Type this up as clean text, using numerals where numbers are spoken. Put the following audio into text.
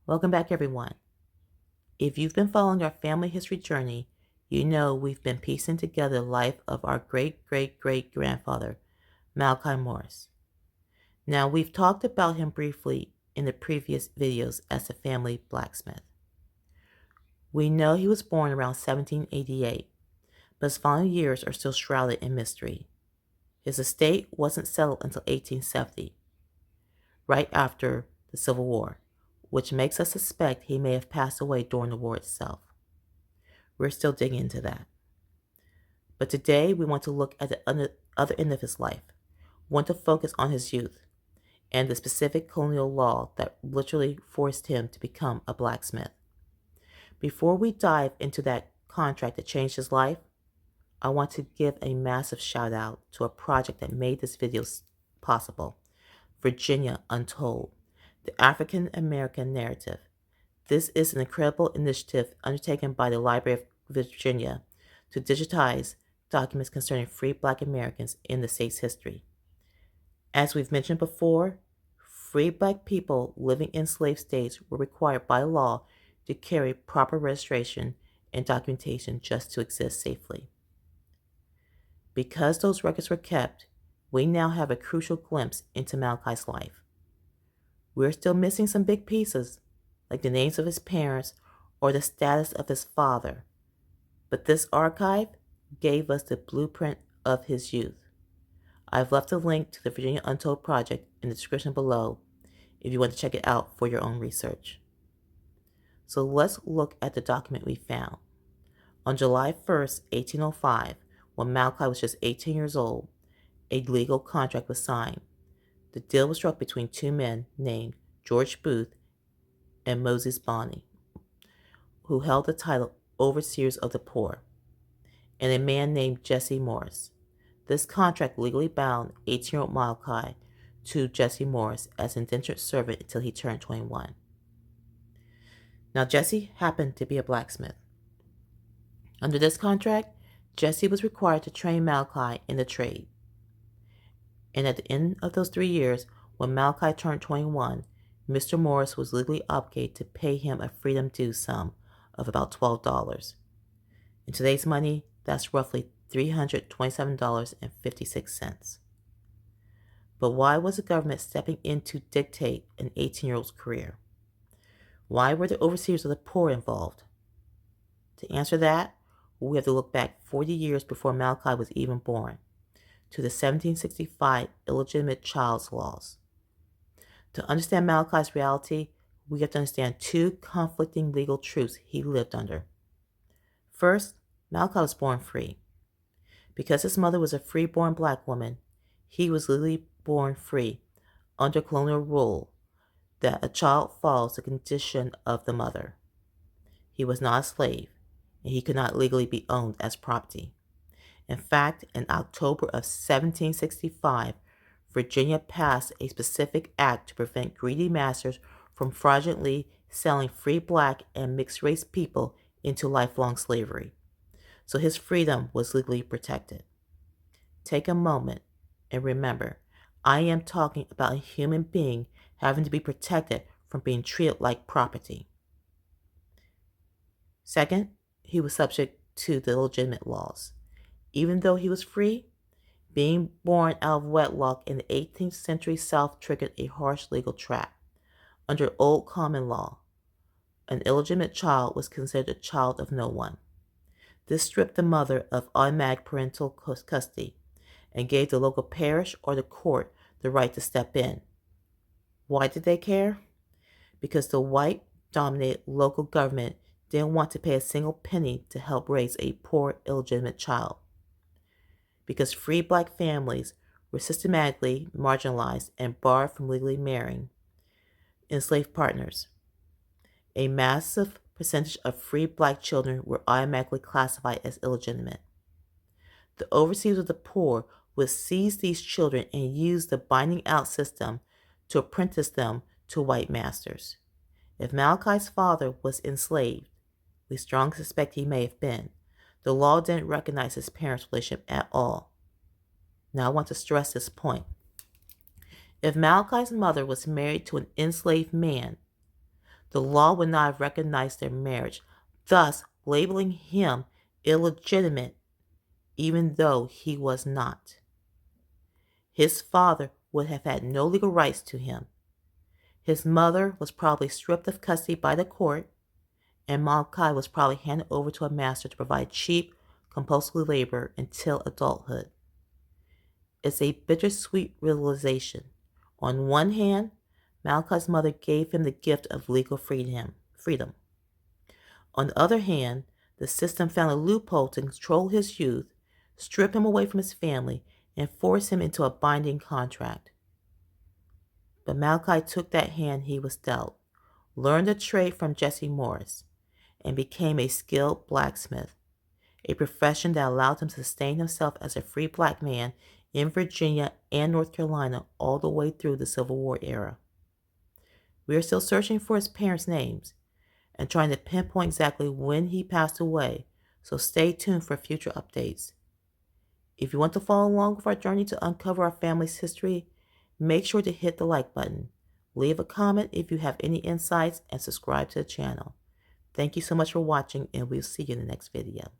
Welcome back, everyone. If you've been following our family history journey, you know we've been piecing together the life of our great-great-great-grandfather, Malachi Morris. Now, we've talked about him briefly in the previous videos as the family blacksmith. We know he was born around 1788, but his final years are still shrouded in mystery. His estate wasn't settled until 1870, right after the Civil War, which makes us suspect he may have passed away during the war itself. We're still digging into that. But today we want to look at the other end of his life. We want to focus on his youth and the specific colonial law that literally forced him to become a blacksmith. Before we dive into that contract that changed his life, I want to give a massive shout out to a project that made this video possible, Virginia Untold, the African American narrative. This is an incredible initiative undertaken by the Library of Virginia to digitize documents concerning free Black Americans in the state's history. As we've mentioned before, free Black people living in slave states were required by law to carry proper registration and documentation just to exist safely. Because those records were kept, we now have a crucial glimpse into Malachi's life. We're still missing some big pieces, like the names of his parents or the status of his father, but this archive gave us the blueprint of his youth. I've left a link to the Virginia Untold project in the description below if you want to check it out for your own research. So let's look at the document we found. On July 1st, 1805, when Malachi was just 18 years old, a legal contract was signed. The deal was struck between two men named George Booth and Moses Bonney, who held the title Overseers of the Poor, and a man named Jesse Morris. This contract legally bound 18-year-old Malachi to Jesse Morris as indentured servant until he turned 21. Now, Jesse happened to be a blacksmith. Under this contract, Jesse was required to train Malachi in the trade. And at the end of those 3 years, when Malachi turned 21, Mr. Morris was legally obligated to pay him a freedom due sum of about $12. In today's money, that's roughly $327.56. But why was the government stepping in to dictate an 18-year-old's career? Why were the overseers of the poor involved? To answer that, we have to look back 40 years before Malachi was even born, to the 1765 illegitimate child's laws. To understand Malachi's reality, we have to understand two conflicting legal truths he lived under. First, Malachi was born free. Because his mother was a free-born Black woman, he was legally born free under colonial rule that a child follows the condition of the mother. He was not a slave, and he could not legally be owned as property. In fact, in October of 1765, Virginia passed a specific act to prevent greedy masters from fraudulently selling free Black and mixed-race people into lifelong slavery. So his freedom was legally protected. Take a moment and remember, I am talking about a human being having to be protected from being treated like property. Second, he was subject to the legitimate laws. Even though he was free, being born out of wedlock in the 18th century South triggered a harsh legal trap. Under old common law, an illegitimate child was considered a child of no one. This stripped the mother of automatic parental custody and gave the local parish or the court the right to step in. Why did they care? Because the white-dominated local government didn't want to pay a single penny to help raise a poor, illegitimate child. Because free Black families were systematically marginalized and barred from legally marrying enslaved partners. A massive percentage of free Black children were automatically classified as illegitimate. The overseers of the poor would seize these children and use the binding out system to apprentice them to white masters. If Malachi's father was enslaved, we strongly suspect he may have been, the law didn't recognize his parents' relationship at all. Now I want to stress this point. If Malachi's mother was married to an enslaved man, the law would not have recognized their marriage, thus labeling him illegitimate even though he was not. His father would have had no legal rights to him. His mother was probably stripped of custody by the court, and Malachi was probably handed over to a master to provide cheap, compulsory labor until adulthood. It's a bittersweet realization. On one hand, Malachi's mother gave him the gift of legal freedom. On the other hand, the system found a loophole to control his youth, strip him away from his family, and force him into a binding contract. But Malachi took that hand he was dealt, learned a trade from Jesse Morris, and became a skilled blacksmith, a profession that allowed him to sustain himself as a free black man in Virginia and North Carolina all the way through the Civil War era. We are still searching for his parents' names and trying to pinpoint exactly when he passed away, so stay tuned for future updates. If you want to follow along with our journey to uncover our family's history, make sure to hit the like button, leave a comment if you have any insights, and subscribe to the channel. Thank you so much for watching, and we'll see you in the next video.